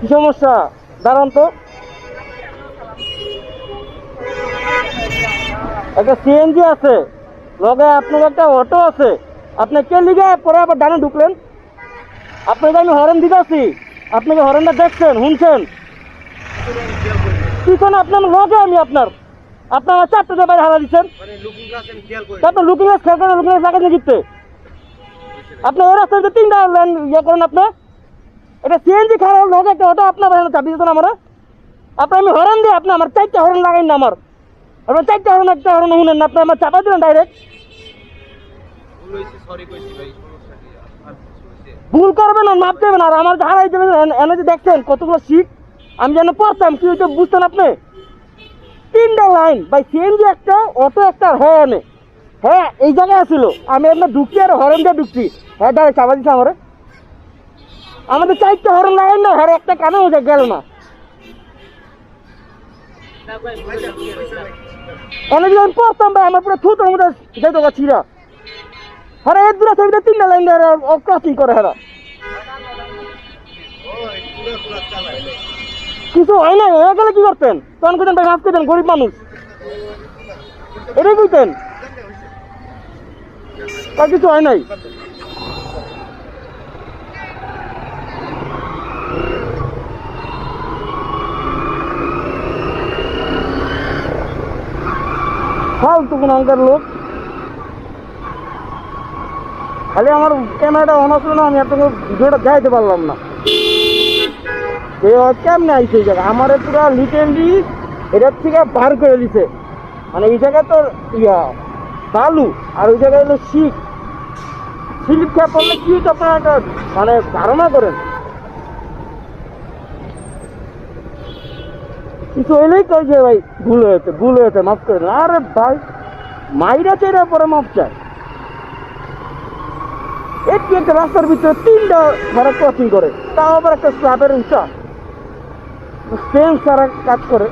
কি সমস্যা? দাঁড়ান তো, একটা সিএনজি আছে, লগে আপনার একটা অটো আছে, আপনি কে লিগে পরে আবার ডানে ঢুকলেন? আপনাকে আমি হরেন দিতেছি, আপনাকে হরেনটা দেখছেন, শুনছেন? পিছনে আপনার লগে আমি আপনার আপনার আমার চারটে বাইরে হারা দিচ্ছেন। আপনার লুকিং গ্লাস খেয়াল করেন, লুকিং গ্লাস লাগাতে জিততে আপনি এই রাস্তায় তিনটা লেন ইয়ে করেন। আপনি এটা সিএনজি খারাপ লগে একটা অটো আপনার বাইরে চাবি দিতেন আমার। আপনার আমি হরেন দিই, আপনি আমার চারটে হরেন লাগাই না আমার। আপনার চারটে হরেন একটা হরেন শুনেন না, আপনি আমার চাপা দিলেন ডাইরেক্ট। ভুল করবেন না, মাপ দেবেন। আর আমার হারাই দেবেন। এনে যে দেখছেন কতগুলো সিট, আমি যেন পড়তাম কি হইতো বুঝতেন আপনি? তিনটা লাইন ভাই, সিএনজি একটা, অটো একটা, হ্যাঁ এনে হ্যাঁ এই জায়গায় আসছিল। আমি আপনার ঢুকছি আর হরেন দিয়ে ঢুকছি, হ্যাঁ ডাইরেক্ট চাপা দিচ্ছে আমার। আমাদের চারটে হরেন লাগাই না, হ্যাঁ একটা কানে হয়ে গেল না। এনে যদি আমি পড়তাম ভাই, আমার পুরো থুতোর মধ্যে যেত গা ছিঁড়া। হ্যাঁ এর দূরে ছবিটা তিনটা লাইন ক্রসিং করে। হ্যাঁ কিছু হয় না, হয়ে গেলে কি করতেন? তখন করতেন ভাই, মাফ করতেন, গরিব মানুষ এটাই বুঝতেন। তার কিছু হয় নাই। ফালতু কোন অঙ্কের লোক। খালি আমার ক্যামেরাটা অন আসলো না, আমি আপনাকে ভিডিওটা দেখাইতে পারলাম না। কেমনে আইছে এই জায়গা আমার পুরা লিটেলি এটার থেকে বার করে দিছে। মানে এই জায়গায় তো ইয়া বালু, আর ওই জায়গায় হলো শীত। স্লিপ খেয়ে পড়লে কি হতো আপনারা একটা মানে ধারণা করেন? কিছু হইলেই কই যে ভাই ভুল হয়েছে, ভুল হয়েছে, মাফ করে দেন। আরে ভাই মাইরা চেরা পরে মাফ চায়। একটু একটা রাস্তার ভিতরে তিনটা ভাড়া ক্রসিং করে, তাও আবার একটা স্ল্যাবের উঁচা সেন্স সারা কাজ করে।